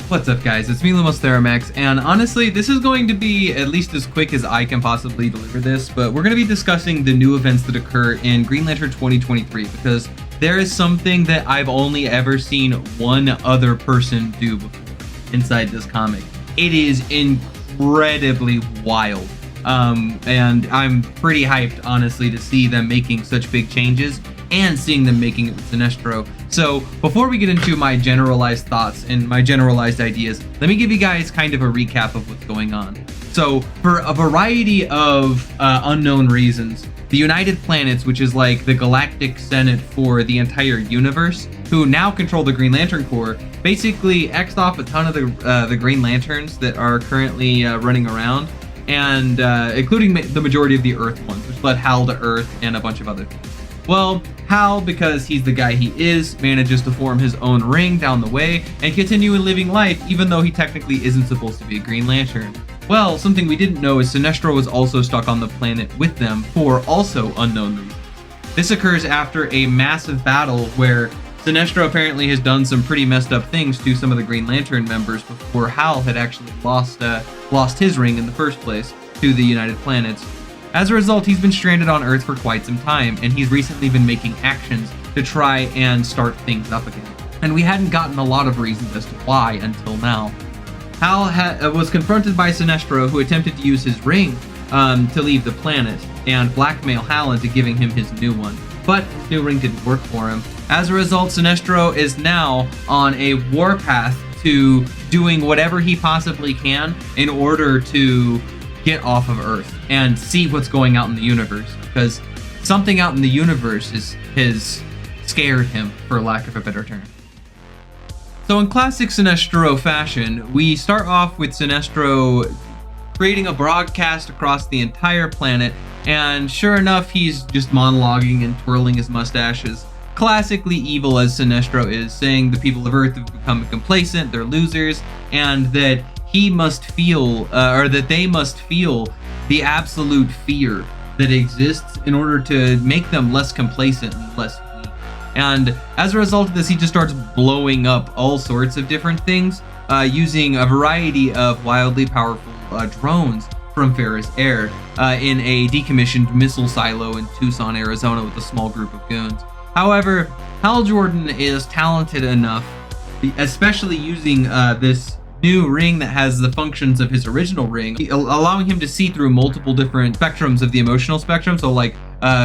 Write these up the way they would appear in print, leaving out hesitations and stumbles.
What's up, guys? It's me, Lumos Theromax, and honestly, this is going to be at least as quick as I can possibly deliver this, but we're going to be discussing the new events that occur in Green Lantern 2023, because there is something that I've only ever seen one other person do before inside this comic. It is incredibly wild, and I'm pretty hyped, honestly, to see them making such big changes and seeing them making it with Sinestro. So before we get into my generalized thoughts and my generalized ideas, let me give you guys kind of a recap of what's going on. So for a variety of unknown reasons, the United Planets, which is like the galactic senate for the entire universe, who now control the Green Lantern Corps, basically X'd off a ton of the Green Lanterns that are currently running around, and including the majority of the Earth ones, which led Hal to Earth and a bunch of other things. Well, Hal, because he's the guy he is, manages to form his own ring down the way and continue living life even though he technically isn't supposed to be a Green Lantern. Well, something we didn't know is Sinestro was also stuck on the planet with them for also unknown reasons. This occurs after a massive battle where Sinestro apparently has done some pretty messed up things to some of the Green Lantern members before Hal had actually lost his ring in the first place to the United Planets. As a result, he's been stranded on Earth for quite some time, and he's recently been making actions to try and start things up again. And we hadn't gotten a lot of reasons as to why until now. Hal was confronted by Sinestro, who attempted to use his ring to leave the planet and blackmail Hal into giving him his new one. But his new ring didn't work for him. As a result, Sinestro is now on a warpath to doing whatever he possibly can in order to get off of Earth and see what's going out in the universe, because something out in the universe has scared him, for lack of a better term. So in classic Sinestro fashion, we start off with Sinestro creating a broadcast across the entire planet, and sure enough, he's just monologuing and twirling his mustaches. Classically evil as Sinestro is, saying the people of Earth have become complacent, they're losers, and that he must feel, or that they must feel, the absolute fear that exists in order to make them less complacent and less weak. And as a result of this, he just starts blowing up all sorts of different things, using a variety of wildly powerful drones from Ferris Air in a decommissioned missile silo in Tucson, Arizona, with a small group of goons. However, Hal Jordan is talented enough, especially using this new ring that has the functions of his original ring, allowing him to see through multiple different spectrums of the emotional spectrum, so like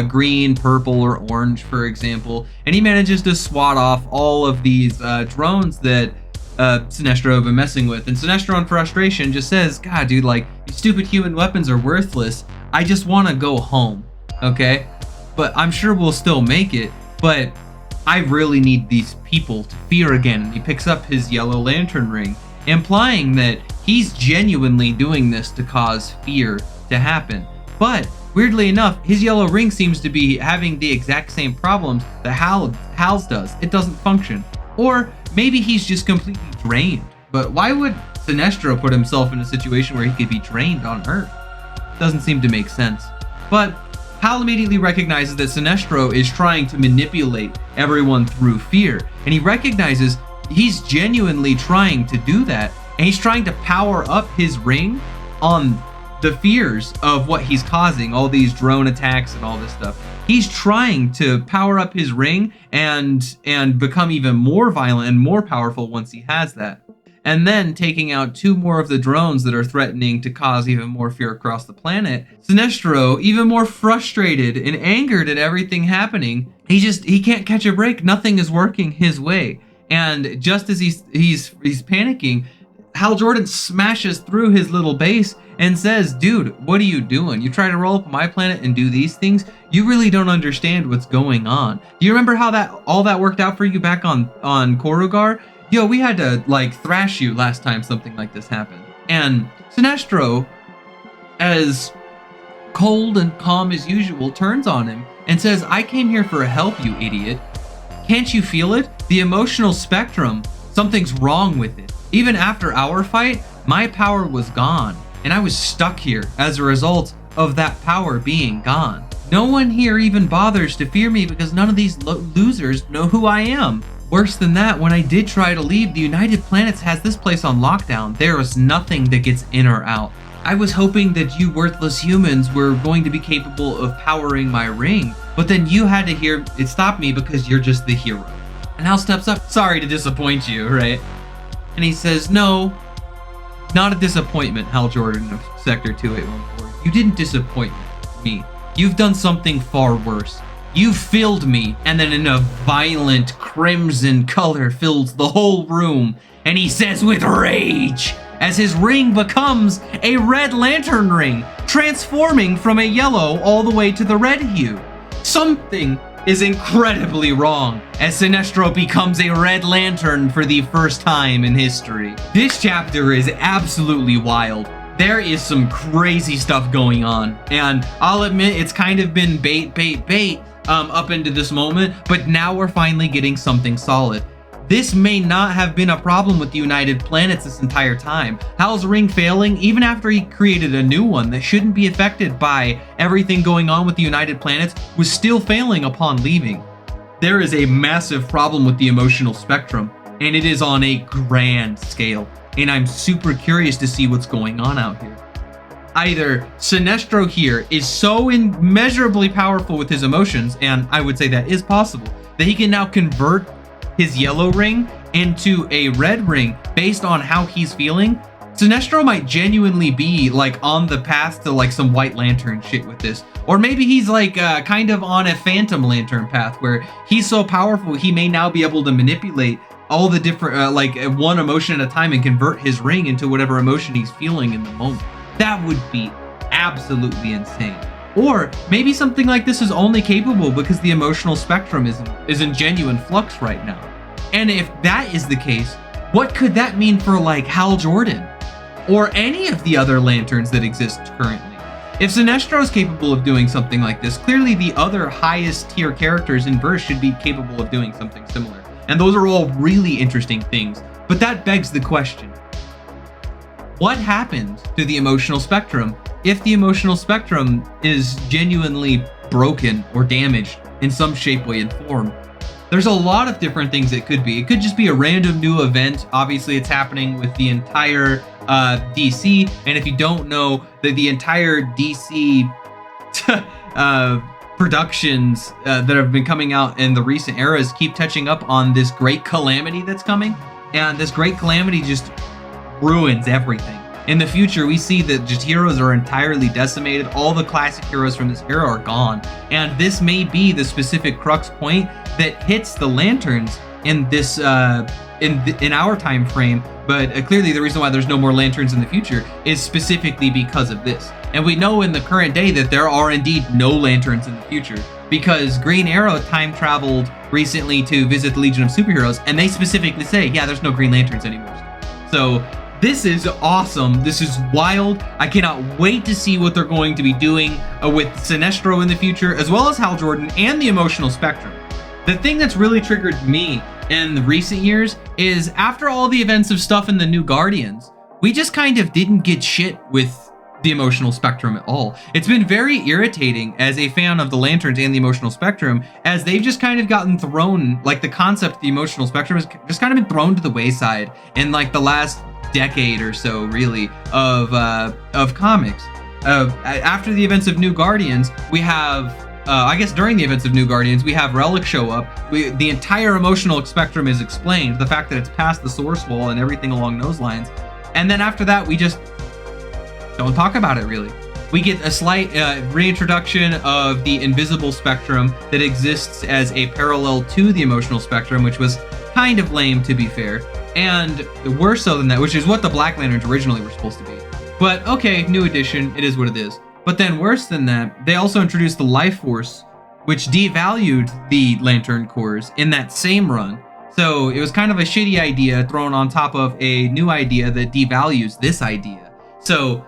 green, purple, or orange, for example, and he manages to swat off all of these drones that Sinestro have been messing with. And Sinestro, in frustration, just says, God, dude, like, these stupid human weapons are worthless. I just want to go home, okay? But I'm sure we'll still make it, but I really need these people to fear again. And he picks up his yellow lantern ring, implying that he's genuinely doing this to cause fear to happen. But weirdly enough, his yellow ring seems to be having the exact same problems that Hal's does. It doesn't function. Or maybe he's just completely drained. But why would Sinestro put himself in a situation where he could be drained on Earth? Doesn't seem to make sense. But Hal immediately recognizes that Sinestro is trying to manipulate everyone through fear. And he recognizes he's genuinely trying to do that, and he's trying to power up his ring on the fears of what he's causing, all these drone attacks and all this stuff. He's trying to power up his ring and become even more violent and more powerful once he has that. And then taking out 2 more of the drones that are threatening to cause even more fear across the planet, Sinestro, even more frustrated and angered at everything happening, he can't catch a break. Nothing is working his way. And just as he's panicking, Hal Jordan smashes through his little base and says, dude, what are you doing? You try to roll up my planet and do these things? You really don't understand what's going on. Do you remember how all that worked out for you back on Korugar? Yo, we had to like thrash you last time something like this happened. And Sinestro, as cold and calm as usual, turns on him and says, I came here for help, you idiot. Can't you feel it? The emotional spectrum, something's wrong with it. Even after our fight, my power was gone, and I was stuck here as a result of that power being gone. No one here even bothers to fear me because none of these losers know who I am. Worse than that, when I did try to leave, the United Planets has this place on lockdown. There is nothing that gets in or out. I was hoping that you worthless humans were going to be capable of powering my ring, but then you had to hear it stop me because you're just the hero. And Hal steps up, sorry to disappoint you, right? And he says, no, not a disappointment, Hal Jordan of Sector 2814. You didn't disappoint me. You've done something far worse. You filled me, and then in a violent crimson color fills the whole room, and he says with rage, as his ring becomes a red lantern ring, transforming from a yellow all the way to the red hue. Something is incredibly wrong as Sinestro becomes a red lantern for the first time in history. This chapter is absolutely wild. There is some crazy stuff going on, and I'll admit it's kind of been bait up into this moment, but now we're finally getting something solid. This may not have been a problem with the United Planets this entire time. Hal's ring failing, even after he created a new one that shouldn't be affected by everything going on with the United Planets, was still failing upon leaving. There is a massive problem with the emotional spectrum, and it is on a grand scale, and I'm super curious to see what's going on out here. Either Sinestro here is so immeasurably powerful with his emotions, and I would say that is possible, that he can now convert his yellow ring into a red ring based on how he's feeling. Sinestro might genuinely be like on the path to like some White Lantern shit with this. Or maybe he's like kind of on a Phantom Lantern path where he's so powerful he may now be able to manipulate all the different like one emotion at a time and convert his ring into whatever emotion he's feeling in the moment. That would be absolutely insane. Or maybe something like this is only capable because the emotional spectrum is in genuine flux right now. And if that is the case, what could that mean for like Hal Jordan? Or any of the other lanterns that exist currently? If Sinestro is capable of doing something like this, clearly the other highest tier characters in verse should be capable of doing something similar. And those are all really interesting things. But that begs the question, what happens to the emotional spectrum if the emotional spectrum is genuinely broken or damaged in some shape, way, and form? There's a lot of different things it could be. It could just be a random new event. Obviously, it's happening with the entire DC. And if you don't know, the entire DC productions that have been coming out in the recent eras keep touching up on this great calamity that's coming. And this great calamity just ruins everything. In the future, we see that just heroes are entirely decimated. All the classic heroes from this era are gone. And this may be the specific crux point that hits the lanterns in this in our time frame. But clearly the reason why there's no more lanterns in the future is specifically because of this. And we know in the current day that there are indeed no lanterns in the future, because Green Arrow time traveled recently to visit the Legion of Superheroes, and they specifically say, yeah, there's no Green Lanterns anymore. So this is awesome. This is wild. I cannot wait to see what they're going to be doing with Sinestro in the future, as well as Hal Jordan and the emotional spectrum. The thing that's really triggered me in the recent years is after all the events of stuff in the New Guardians, we just kind of didn't get shit with the emotional spectrum at all. It's been very irritating as a fan of the Lanterns and the emotional spectrum, as they've just kind of gotten thrown, like the concept of the emotional spectrum has just kind of been thrown to the wayside in like the last decade or so, really, of comics. After the events of New Guardians, we have I guess during the events of New Guardians, we have Relic show up. The entire emotional spectrum is explained, the fact that it's past the source wall and everything along those lines. And then after that, we just don't talk about it, really. We get a slight reintroduction of the invisible spectrum that exists as a parallel to the emotional spectrum, which was kind of lame, to be fair. And worse so than that, which is what the Black Lanterns originally were supposed to be. But okay, new edition, it is what it is. But then worse than that, they also introduced the Life Force, which devalued the Lantern Corps in that same run. So it was kind of a shitty idea thrown on top of a new idea that devalues this idea. So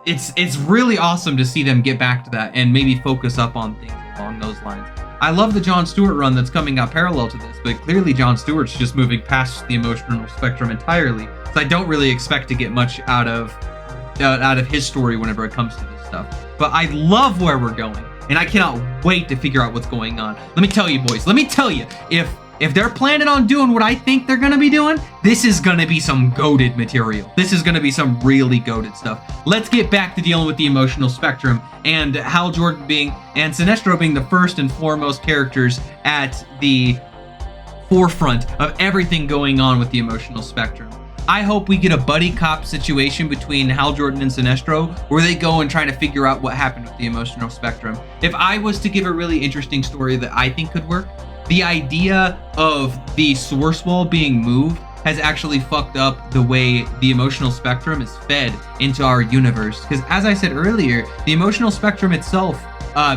it's really awesome to see them get back to that and maybe focus up on things along those lines. I love the John Stewart run that's coming out parallel to this, but clearly John Stewart's just moving past the emotional spectrum entirely. So I don't really expect to get much out of his story whenever it comes to this stuff. But I love where we're going, and I cannot wait to figure out what's going on. Let me tell you, boys, if if they're planning on doing what I think they're gonna be doing, this is gonna be some goated material. This is gonna be some really goated stuff. Let's get back to dealing with the emotional spectrum and Hal Jordan and Sinestro being the first and foremost characters at the forefront of everything going on with the emotional spectrum. I hope we get a buddy cop situation between Hal Jordan and Sinestro where they go and try to figure out what happened with the emotional spectrum. If I was to give a really interesting story that I think could work, the idea of the source wall being moved has actually fucked up the way the emotional spectrum is fed into our universe. Because as I said earlier, the emotional spectrum itself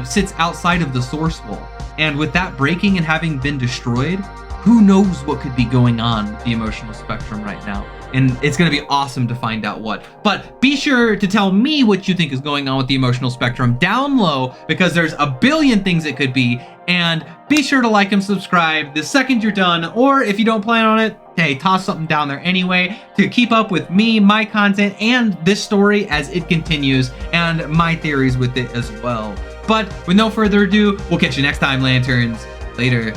sits outside of the source wall. And with that breaking and having been destroyed, who knows what could be going on with the emotional spectrum right now. And it's going to be awesome to find out what. But be sure to tell me what you think is going on with the emotional spectrum down low, because there's a billion things it could be. And be sure to like and subscribe the second you're done, or if you don't plan on it, hey, toss something down there anyway to keep up with me, my content, and this story as it continues, and my theories with it as well. But with no further ado, we'll catch you next time, Lanterns. Later.